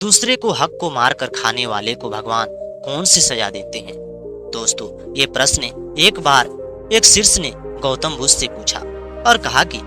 दूसरे को हक को मार कर खाने वाले को भगवान कौन सी सजा देते हैं? दोस्तों, ये प्रश्न एक बार एक शिष्य ने गौतम बुद्ध से पूछा और कहा कि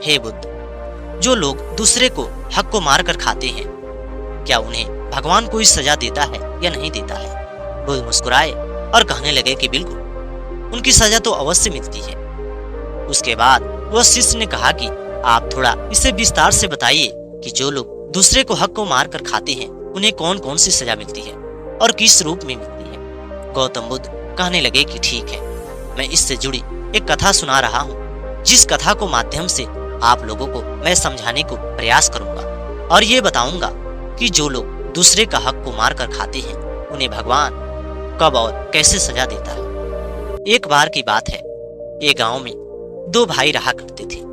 हे बुद्ध, जो लोग दूसरे को हक को मार कर खाते हैं, क्या उन्हें भगवान कोई सजा देता है या नहीं देता है? बुद्ध मुस्कुराए और कहने लगे कि बिल्कुल, उनकी सजा तो अवश्य मिलती है। उसके बाद वह शिष्य ने कहा कि आप थोड़ा इसे विस्तार से बताइए कि जो लोग दूसरे को हक को मार कर खाते हैं, उन्हें कौन कौन सी सजा मिलती है और किस रूप में मिलती है। गौतम बुद्ध कहने लगे कि ठीक है, मैं इससे जुड़ी एक कथा सुना रहा हूँ, जिस कथा को माध्यम से आप लोगों को मैं समझाने को प्रयास करूंगा और ये बताऊंगा कि जो लोग दूसरे का हक को मार कर खाते हैं, उन्हें भगवान कब और कैसे सजा देता है। एक बार की बात है, एक गांव में दो भाई रहा करते थे।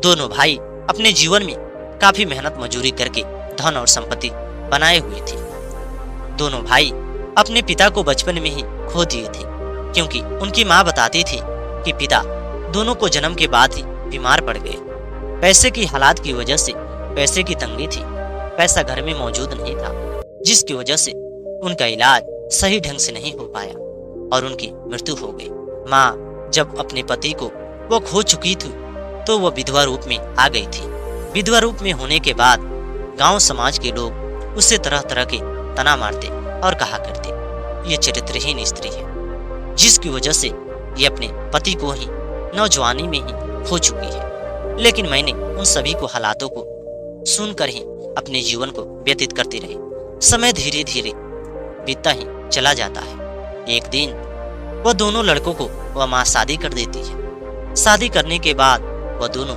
दोनों भाई अपने जीवन में काफी मेहनत मजूरी करके धन और संपत्ति बनाए हुए थे। दोनों भाई अपने पिता को बचपन में ही खो दिए थे, क्योंकि उनकी माँ बताती थी कि पिता दोनों को जन्म के बाद ही बीमार पड़ गए। पैसे की हालात की वजह से पैसे की तंगी थी, पैसा घर में मौजूद नहीं था, जिसकी वजह से उनका इलाज सही ढंग से नहीं हो पाया और उनकी मृत्यु हो गई। माँ जब अपने पति को वो खो चुकी थी तो वो विधवा रूप में आ गई थी। विधवा रूप में होने के बाद गांव समाज के लोग उससे तरह तरह के तना मारते और कहा करते, ये चरित्रहीन स्त्री है, जिसकी वजह से ये अपने पति को ही नौजवानी में ही खो चुकी है। लेकिन मैंने उन सभी को हालातों को सुनकर ही अपने जीवन को व्यतीत करती रही। समय धीरे धीरे बीतता ही चला जाता है। एक दिन वह दोनों लड़कों को वह माँ शादी कर देती है। शादी करने के बाद वह दोनों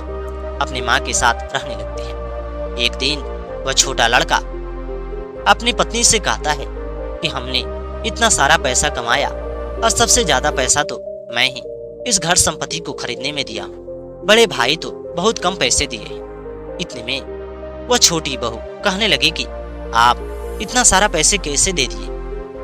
अपनी माँ के साथ रहने लगते हैं। एक दिन वह छोटा लड़का अपनी पत्नी से कहता है कि हमने इतना सारा पैसा कमाया और सबसे ज्यादा पैसा तो मैं ही इस घर संपत्ति को खरीदने में दिया हूँ। बड़े भाई तो बहुत कम पैसे दिए हैं। इतने में वह छोटी बहू कहने लगी कि आप इतना सारा पैसे कैसे दे दिए?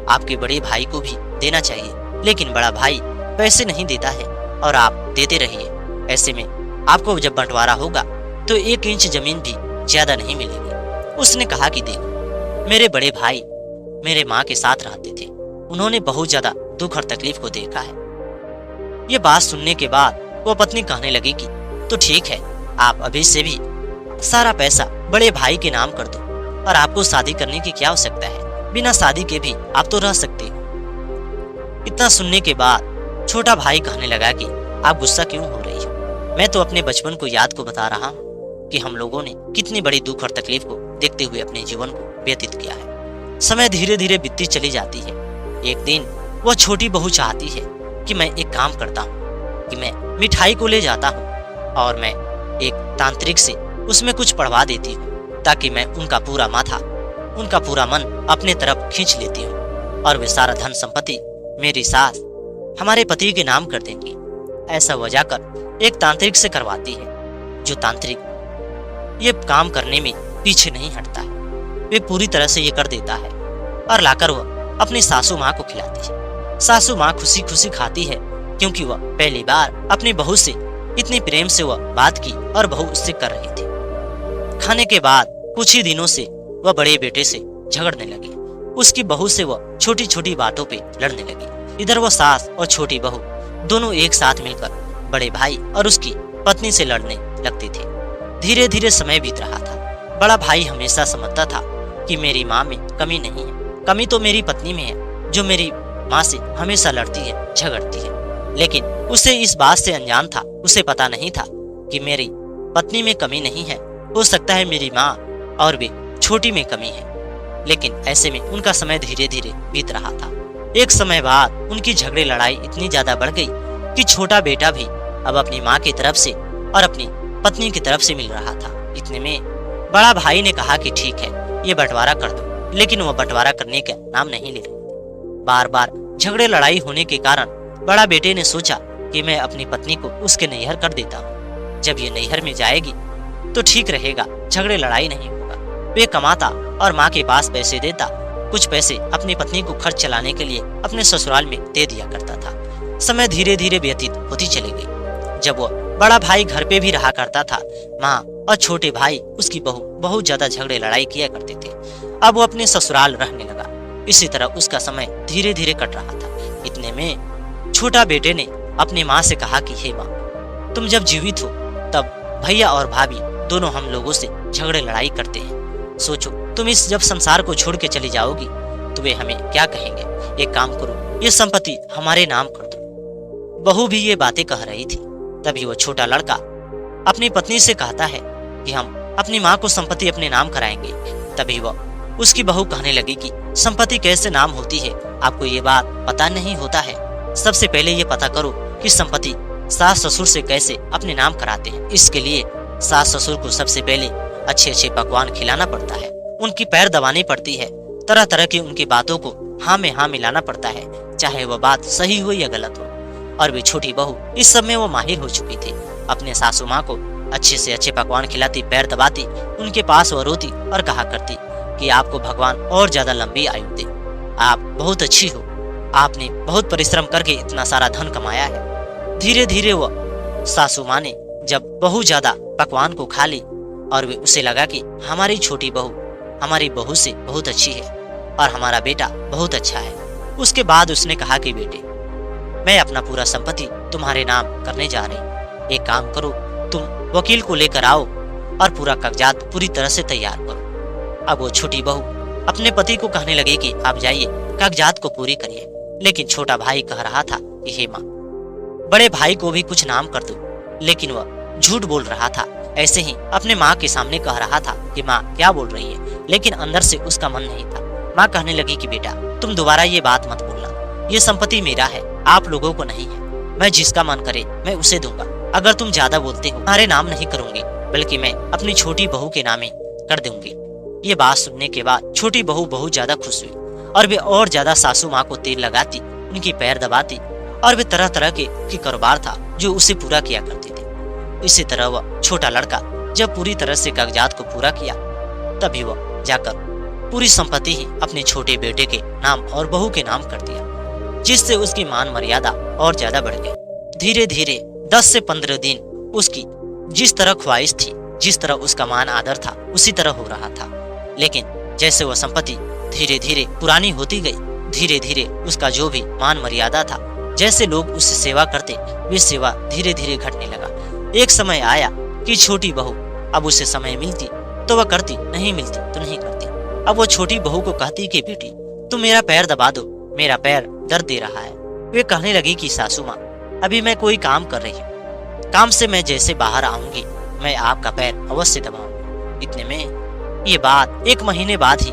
आपके बड़े भाई को भी देना चाहिए, लेकिन बड़ा भाई पैसे नहीं देता है और आप देते रहिए। ऐसे में आपको जब बंटवारा होगा तो 1 इंच जमीन भी ज्यादा नहीं मिलेगी। उसने कहा कि देखो, मेरे बड़े भाई मेरे माँ के साथ रहते थे, उन्होंने बहुत ज्यादा दुख और तकलीफ को देखा है। ये बात सुनने के बाद वो पत्नी कहने लगी कि तो ठीक है, आप अभी से भी सारा पैसा बड़े भाई के नाम कर दो और आपको शादी करने की क्या आवश्यकता है, बिना शादी के भी आप तो रह सकते हो। इतना सुनने के बाद छोटा भाई कहने लगा कि आप गुस्सा क्यों हो रही हो? मैं तो अपने बचपन को याद को बता रहा हूँ कि हम लोगों ने कितनी बड़ी दुख और तकलीफ को देखते हुए अपने जीवन को व्यतीत किया है। समय धीरे धीरे बीतती चली जाती है। एक दिन वह छोटी बहू चाहती है कि मैं एक काम करता हूँ कि मैं मिठाई को ले जाता हूँ और मैं एक तांत्रिक से उसमें कुछ पढ़वा देती हूँ, ताकि मैं उनका पूरा माथा, उनका पूरा मन अपने तरफ खींच लेती हूँ और वे सारा धन संपत्ति मेरी सास हमारे पति के नाम कर देंगी। ऐसा वह जाकर एक तांत्रिक से करवाती है। जो तांत्रिक ये काम करने में पीछे नहीं हटता है, वे पूरी तरह से ये कर देता है और लाकर वह अपनी सासू माँ को खिलाती है। सासू माँ खुशी खुशी खाती है, क्योंकि वह पहली बार अपनी बहू से इतनी प्रेम से वह बात की और बहू उससे कर रही थी। खाने के बाद कुछ ही दिनों से वह बड़े बेटे से झगड़ने लगी। उसकी बहू से वह छोटी छोटी बातों पे लड़ने लगी। इधर वह सास और छोटी बहू दोनों एक साथ मिलकर बड़े भाई और उसकी पत्नी से लड़ने लगते थे। धीरे धीरे समय बीत रहा था। बड़ा भाई हमेशा समझता था कि मेरी माँ में कमी नहीं है, कमी तो मेरी पत्नी में है, जो मेरी माँ से हमेशा लड़ती है, झगड़ती है। लेकिन उसे इस बात से अनजान था, उसे पता नहीं था कि मेरी पत्नी में कमी नहीं है, हो सकता है मेरी माँ और वे छोटी में कमी है। लेकिन ऐसे में उनका समय धीरे धीरे बीत रहा था। एक समय बाद उनकी झगड़े लड़ाई इतनी ज्यादा बढ़ गई कि छोटा बेटा भी अब अपनी माँ की तरफ से और अपनी पत्नी की तरफ से मिल रहा था। इतने में बड़ा भाई ने कहा कि ठीक है, ये बंटवारा कर दो, लेकिन वह बंटवारा करने का नाम नहीं ले रहे। बार बार झगड़े लड़ाई होने के कारण बड़ा बेटे ने सोचा कि मैं अपनी पत्नी को उसके नैहर कर देता हूँ। जब ये नैहर में जाएगी तो ठीक रहेगा, झगड़े लड़ाई नहीं होगा। वे कमाता और माँ के पास पैसे देता, कुछ पैसे अपनी पत्नी को खर्च चलाने के लिए अपने ससुराल में दे दिया करता था। समय धीरे धीरे व्यतीत होती चली गई। जब वह बड़ा भाई घर पे भी रहा करता था, माँ और छोटे भाई उसकी बहू बहुत ज्यादा झगड़े लड़ाई किया करते थे अब वो अपने ससुराल रहने लगा। इसी तरह उसका समय धीरे धीरे कट रहा था। इतने में छोटा बेटे ने अपनी माँ से कहा कि हे माँ, तुम जब जीवित हो तब भैया और भाभी दोनों हम लोगों से झगड़े लड़ाई करते हैं। सोचो, तुम इस जब संसार को छोड़ के चली जाओगी तो वे हमें क्या कहेंगे। एक काम करो, ये संपत्ति हमारे नाम कर दो। बहू भी ये बातें कह रही थी। तभी वो छोटा लड़का अपनी पत्नी से कहता है कि हम अपनी माँ को संपत्ति अपने नाम कराएंगे। तभी वह उसकी बहू कहने लगी कि संपत्ति कैसे नाम होती है, आपको ये बात पता नहीं होता है। सबसे पहले ये पता करो कि संपत्ति सास ससुर से कैसे अपने नाम कराते हैं। इसके लिए सास ससुर को सबसे पहले अच्छे अच्छे पकवान खिलाना पड़ता है, उनकी पैर दबानी पड़ती है, तरह तरह की उनकी बातों को हाँ में हाँ मिलाना पड़ता है, चाहे वह बात सही हो या गलत हो। और वे छोटी बहू इस सब में वो माहिर हो चुकी थी। अपने सासू माँ को अच्छे से अच्छे पकवान खिलाती, पैर दबाती, उनके पास वो रोती और कहा करती कि आपको भगवान और ज्यादा लंबी आयु दे, आप बहुत अच्छी हो, आपने बहुत परिश्रम करके इतना सारा धन कमाया है। धीरे धीरे वह सासू माँ ने जब बहुत ज्यादा पकवान को खा ली और वे उसे लगा कि हमारी छोटी बहू हमारी बहू से बहुत अच्छी है और हमारा बेटा बहुत अच्छा है। उसके बाद उसने कहा कि बेटे, मैं अपना पूरा संपत्ति तुम्हारे नाम करने जा रही हूँ। एक काम करो, तुम वकील को लेकर आओ और पूरा कागजात पूरी तरह से तैयार करो। अब वो छोटी बहू अपने पति को कहने लगी कि आप जाइए कागजात को पूरी करिए। लेकिन छोटा भाई कह रहा था कि हे माँ, बड़े भाई को भी कुछ नाम कर दो। लेकिन वह झूठ बोल रहा था। ऐसे ही अपने माँ के सामने कह रहा था कि माँ क्या बोल रही है, लेकिन अंदर से उसका मन नहीं था। माँ कहने लगी कि बेटा, तुम दोबारा ये बात मत बोलना, ये संपत्ति मेरा है, आप लोगों को नहीं है। मैं जिसका मन करे मैं उसे दूंगा। अगर तुम ज्यादा बोलते हो, तुम्हारे नाम नहीं करूंगी, बल्कि मैं अपनी छोटी बहू के नामे कर दूंगी। ये बात सुनने के बाद छोटी बहू बहुत ज्यादा खुश हुई और वे और ज्यादा सासू माँ को तेल लगाती, उनकी पैर दबाती और वे तरह तरह के कारोबार था जो उसे पूरा किया करती थी। इसी तरह वह छोटा लड़का जब पूरी तरह से कागजात को पूरा किया, तभी वह जाकर पूरी संपत्ति ही अपने छोटे बेटे के नाम और बहू के नाम कर दिया, जिससे उसकी मान मर्यादा और ज्यादा बढ़ गई। धीरे धीरे 10 से 15 दिन उसकी जिस तरह ख्वाहिश थी, जिस तरह उसका मान आदर था, उसी तरह हो रहा था। लेकिन जैसे वह संपत्ति धीरे धीरे पुरानी होती गई, धीरे धीरे उसका जो भी मान मर्यादा था, जैसे लोग उससे सेवा करते, वे सेवा धीरे धीरे घटने लगा। एक समय आया कि छोटी बहू अब उसे समय मिलती तो वह करती, नहीं मिलती तो नहीं करती। अब वो छोटी बहू को कहती कि बेटी, तुम मेरा पैर दबा दो, मेरा पैर दर्द दे रहा है। वे कहने लगी कि सासू माँ, अभी मैं कोई काम कर रही हूँ, काम से मैं जैसे बाहर आऊंगी मैं आपका पैर अवश्य दबाऊंगी। इतने में ये बात 1 महीने बाद ही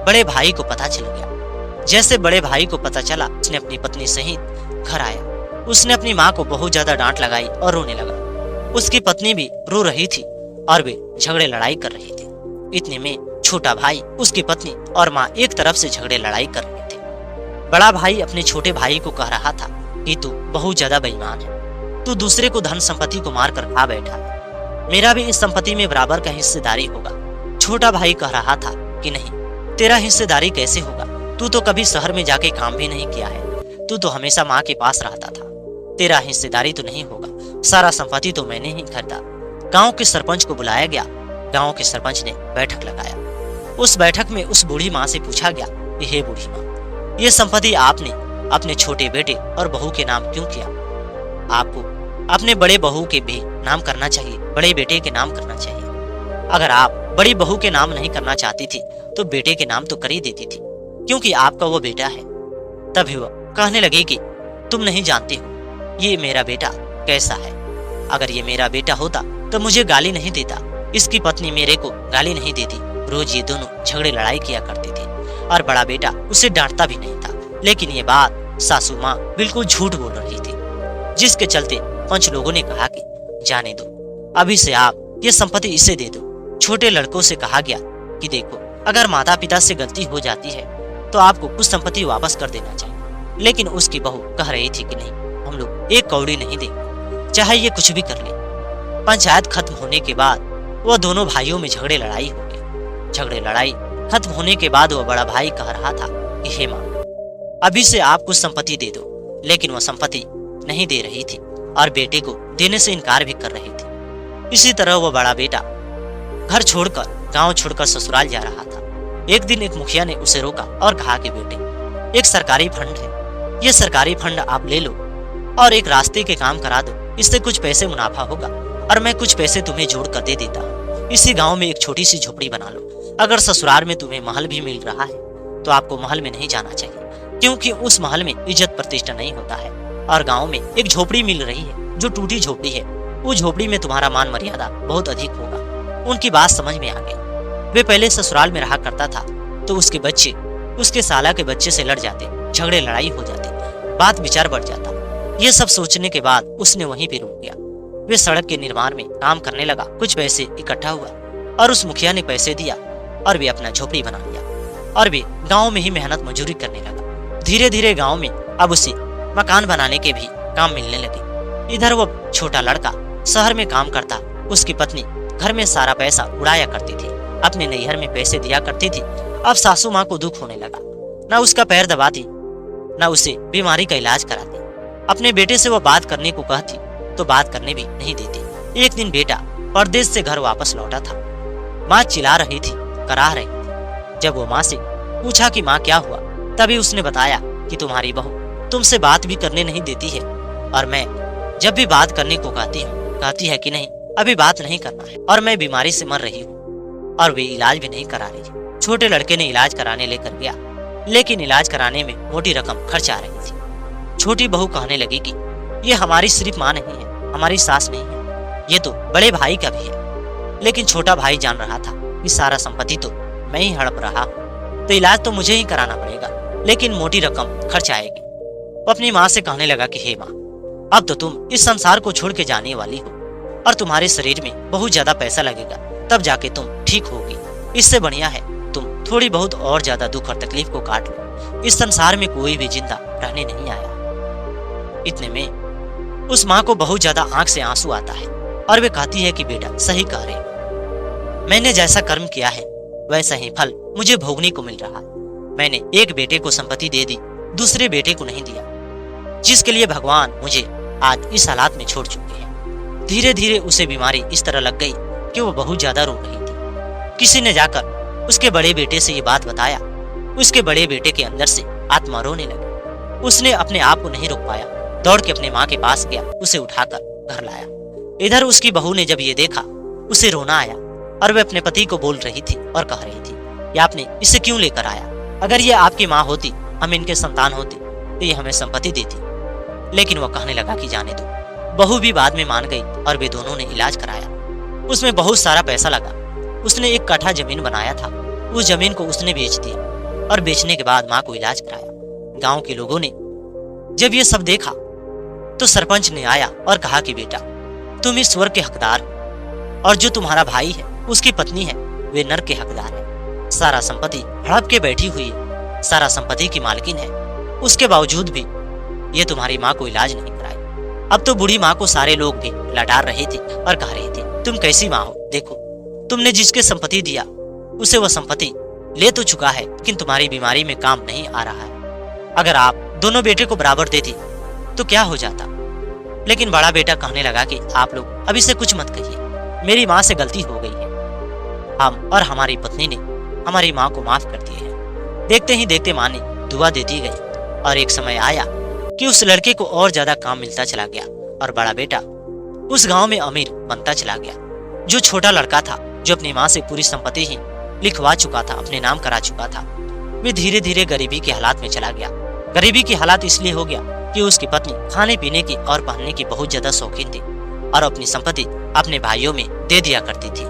बड़े भाई को पता चल गया। जैसे बड़े भाई को पता चला, उसने अपनी पत्नी सहित घर आया। उसने अपनी माँ को बहुत ज्यादा डांट लगाई और रोने लगा। उसकी पत्नी भी रो रही थी और वे झगड़े लड़ाई कर रही थी। इतने में छोटा भाई, उसकी पत्नी और माँ एक तरफ से झगड़े लड़ाई कर रहे थे। बड़ा भाई अपने छोटे भाई को कह रहा था कि तू बहुत ज्यादा बेईमान है, तू दूसरे को धन संपत्ति को मार कर खा बैठा है, मेरा भी इस संपत्ति में बराबर का हिस्सेदारी होगा। छोटा भाई कह रहा था कि नहीं, तेरा हिस्सेदारी कैसे होगा, तू तो कभी शहर में जाके काम भी नहीं किया है, तू तो हमेशा माँ के पास रहता था, तेरा हिस्सेदारी तो नहीं होगा, सारा संपत्ति तो मैंने ही खरीदा। गांव के सरपंच को बुलाया गया। गांव के सरपंच ने बैठक लगाया। उस बैठक में उस बूढ़ी माँ से पूछा गया कि हे बूढ़ी माँ, ये संपत्ति आपने अपने छोटे बेटे और बहू के नाम क्यों किया? आपको अपने बड़े बहू के भी नाम करना चाहिए, बड़े बेटे के नाम करना चाहिए। अगर आप बड़ी बहू के नाम नहीं करना चाहती थी तो बेटे के नाम तो कर ही देती थी, क्योंकि आपका वो बेटा है। तभी वह कहने लगे कि तुम नहीं जानती हो ये मेरा बेटा कैसा है। अगर ये मेरा बेटा होता तो मुझे गाली नहीं देता, इसकी पत्नी मेरे को गाली नहीं देती। रोज ये दोनों झगड़े लड़ाई किया करते थे और बड़ा बेटा उसे डांटता भी नहीं था। लेकिन ये बात सासू माँ बिल्कुल झूठ बोल रही थी, जिसके चलते 5 लोगों ने कहा कि जाने दो, अभी से आप ये संपत्ति इसे दे दो। छोटे लड़कों से कहा गया कि देखो, अगर माता पिता से गलती हो जाती है तो आपको कुछ संपत्ति वापस कर देना चाहिए। लेकिन उसकी बहू कह रही थी कि नहीं, हम लोग 1 कौड़ी नहीं देंगे, चाहे ये कुछ भी कर ले। पंचायत खत्म होने के बाद वह दोनों भाइयों में झगड़े लड़ाई हो गई। झगड़े लड़ाई खत्म होने के बाद वह बड़ा भाई कह रहा था कि हे माँ, अभी से आप कुछ संपत्ति दे दो। लेकिन वह संपत्ति नहीं दे रही थी और बेटे को देने से इनकार भी कर रही थी। इसी तरह वह बड़ा बेटा घर छोड़कर, गांव छोड़कर ससुराल जा रहा था। एक दिन एक मुखिया ने उसे रोका और कहा कि बेटे, एक सरकारी फंड है, ये सरकारी फंड आप ले लो और एक रास्ते के काम करा दो, इससे कुछ पैसे मुनाफा होगा और मैं कुछ पैसे तुम्हें जोड़ कर दे देता हूँ। इसी गांव में एक छोटी सी झोपड़ी बना लो। अगर ससुराल में तुम्हें महल भी मिल रहा है तो आपको महल में नहीं जाना चाहिए, क्योंकि उस महल में इज्जत प्रतिष्ठा नहीं होता है। और गाँव में एक झोपड़ी मिल रही है जो टूटी झोपड़ी है, उस झोपड़ी में तुम्हारा मान मर्यादा बहुत अधिक होगा। उनकी बात समझ में आ गई। वे पहले ससुराल में रहा करता था तो उसके बच्चे उसके साला के बच्चे से लड़ जाते, झगड़े लड़ाई हो जाती, बात विचार बढ़ जाता। ये सब सोचने के बाद उसने वहीं पे रुक गया। वे सड़क के निर्माण में काम करने लगा। कुछ पैसे इकट्ठा हुआ और उस मुखिया ने पैसे दिया और वे अपना झोपड़ी बना लिया और वे गांव में ही मेहनत मजदूरी करने लगा। धीरे धीरे गांव में अब उसे मकान बनाने के भी काम मिलने लगे। इधर वो छोटा लड़का शहर में काम करता, उसकी पत्नी घर में सारा पैसा उड़ाया करती थी, अपने नैहर में पैसे दिया करती थी। अब सासू माँ को दुख होने लगा, न उसका पैर दबाती न उसे बीमारी का इलाज कराती। अपने बेटे से वो बात करने को कहती तो बात करने भी नहीं देती। एक दिन बेटा परदेश से घर वापस लौटा था। माँ चिल्ला रही थी, कराह रही थी। जब वो माँ से पूछा कि माँ क्या हुआ, तभी उसने बताया कि तुम्हारी बहू तुमसे बात भी करने नहीं देती है और मैं जब भी बात करने को कहती है कि नहीं अभी बात नहीं करना है और मैं बीमारी से मर रही हूँ और वे इलाज भी नहीं करा रही। छोटे लड़के ने इलाज कराने लेकर गया, लेकिन इलाज कराने में मोटी रकम खर्च आ रही थी। छोटी बहू कहने लगी कि ये हमारी सिर्फ माँ नहीं है, हमारी सास नहीं है, ये तो बड़े भाई का भी है। लेकिन छोटा भाई जान रहा था कि सारा संपत्ति तो मैं ही हड़प रहा हूँ, तो इलाज तो मुझे ही कराना पड़ेगा, लेकिन मोटी रकम खर्च आएगी। वो अपनी माँ से कहने लगा कि हे माँ, अब तो तुम इस संसार को छोड़ के जाने वाली हो और तुम्हारे शरीर में बहुत ज्यादा पैसा लगेगा, तब जाके तुम ठीक होगी। इससे बढ़िया है तुम थोड़ी बहुत और ज्यादा दुख और तकलीफ को काट लो। इस संसार में कोई भी जिंदा रहने नहीं आया। इतने में उस माँ को बहुत ज्यादा आंख से आंसू आता है और वे कहती है कि बेटा सही कह रहे हो, मैंने जैसा कर्म किया है वैसा ही फल मुझे भोगने को मिल रहा है। मैंने एक बेटे को संपत्ति दे दी, दूसरे बेटे को नहीं दिया, जिसके लिए भगवान मुझे आज इस हालात में छोड़ चुके हैं। धीरे धीरे उसे बीमारी इस तरह लग गई कि वो बहुत ज्यादा रो रही थी। किसी ने जाकर उसके बड़े बेटे से ये बात बताया। उसके बड़े बेटे के अंदर से आत्मा रोने लगी। उसने अपने आप को नहीं रोक पाया, दौड़ के अपने माँ के पास गया, उसे उठाकर घर लाया। इधर उसकी बहू ने जब ये देखा, उसे रोना आया और वह अपने पति को बोल रही थी और कह रही थी, ये आपने इसे क्यों लेकर आया? अगर ये आपकी माँ होती, हम इनके संतान होते तो ये हमें संपत्ति देती। लेकिन वह कहने लगा कि जाने दो। बहू भी बाद में मान गई और वे दोनों ने इलाज कराया। उसमें बहुत सारा पैसा लगा। उसने 1 कट्ठा जमीन बनाया था, उस जमीन को उसने बेच दिया और बेचने के बाद माँ को इलाज कराया। गांव के लोगों ने जब ये सब देखा तो सरपंच ने आया और कहा कि बेटा तुम इस स्वर्ग के हकदार हो और जो तुम्हारा भाई है उसकी पत्नी है वे नर्क के हकदार है। सारा संपत्ति हड़प के बैठी हुई है, सारा संपत्ति की मालकिन है, उसके बावजूद भी ये तुम्हारी माँ को इलाज नहीं कराई। अब तो बूढ़ी माँ को सारे लोग भी लटार रहे थे और कह रहे थे, तुम कैसी माँ हो, देखो तुमने जिसके संपत्ति दिया उसे वह संपत्ति ले तो चुका है, लेकिन तुम्हारी बीमारी में काम नहीं आ रहा है। अगर आप दोनों बेटे को बराबर देती तो क्या हो जाता। लेकिन बड़ा बेटा कहने लगा कि आप लोग अभी से कुछ मत कहिए, मेरी माँ से गलती हो गई है। हम और हमारी पत्नी ने हमारी माँ को माफ कर दिया है। देखते ही देखते माँ ने दुआ देती गई और एक समय आया कि उस लड़के को और ज्यादा काम मिलता चला गया और बड़ा बेटा उस गांव में अमीर बनता चला गया। जो छोटा लड़का था, जो अपनी माँ से पूरी संपत्ति ही लिखवा चुका था, अपने नाम करा चुका था, वे धीरे धीरे गरीबी के हालात में चला गया। गरीबी की हालात इसलिए हो गया कि उसकी पत्नी खाने पीने की और पहनने की बहुत ज्यादा शौकीन थी और अपनी संपत्ति अपने भाइयों में दे दिया करती थी।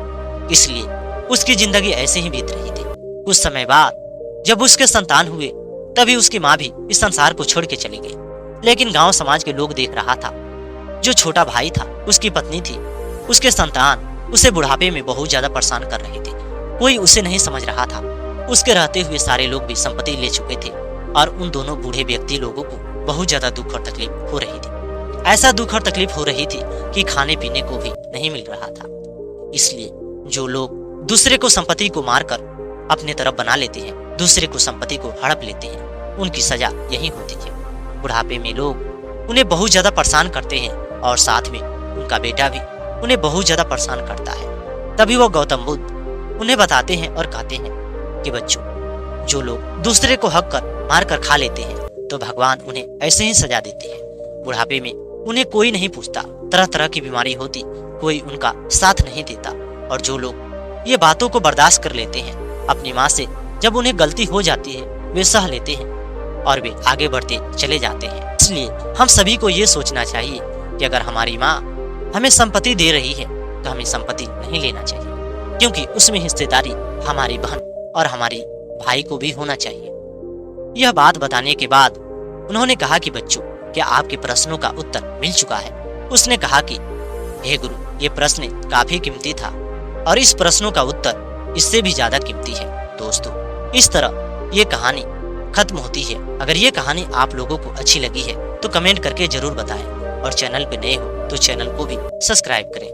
इसलिए उसकी जिंदगी ऐसे ही बीत रही थी। कुछ समय बाद जब उसके संतान हुए तभी उसकी माँ भी इस संसार को छोड़ के चली गई। लेकिन गांव समाज के लोग देख रहा था, जो छोटा भाई था, उसकी पत्नी थी, उसके संतान उसे बुढ़ापे में बहुत ज्यादा परेशान कर रहे थे। कोई उसे नहीं समझ रहा था। उसके रहते हुए सारे लोग भी संपत्ति ले चुके थे और उन दोनों बूढ़े व्यक्ति लोगों को बहुत ज्यादा दुख और तकलीफ हो रही थी। ऐसा दुख और तकलीफ हो रही थी कि खाने पीने को भी नहीं मिल रहा था। इसलिए जो लोग दूसरे को संपत्ति को मारकर अपने तरफ बना लेते हैं, दूसरे को संपत्ति को हड़प लेते हैं, उनकी सजा यही होती है। बुढ़ापे में लोग उन्हें बहुत ज्यादा परेशान करते हैं और साथ में उनका बेटा भी उन्हें बहुत ज्यादा परेशान करता है। तभी वो गौतम बुद्ध उन्हें बताते हैं और कहते हैं कि बच्चों, जो लोग दूसरे को हक कर मार कर खा लेते हैं तो भगवान उन्हें ऐसे ही सजा देते हैं। बुढ़ापे में उन्हें कोई नहीं पूछता, तरह तरह की बीमारी होती, कोई उनका साथ नहीं देता। और जो लोग ये बातों को बर्दाश्त कर लेते हैं, अपनी माँ से जब उन्हें गलती हो जाती है वे सह लेते हैं और वे आगे बढ़ते चले जाते हैं। इसलिए हम सभी को ये सोचना चाहिए कि अगर हमारी माँ हमें संपत्ति दे रही है तो हमें संपत्ति नहीं लेना चाहिए, क्योंकि उसमें हिस्सेदारी हमारी बहन और हमारे भाई को भी होना चाहिए। यह बात बताने के बाद उन्होंने कहा कि बच्चों, क्या आपके प्रश्नों का उत्तर मिल चुका है? उसने कहा कि हे गुरु, ये प्रश्न काफी कीमती था और इस प्रश्नों का उत्तर इससे भी ज्यादा कीमती है। दोस्तों, इस तरह ये कहानी खत्म होती है। अगर ये कहानी आप लोगों को अच्छी लगी है तो कमेंट करके जरूर बताएं और चैनल पे नए हो तो चैनल को भी सब्सक्राइब करें।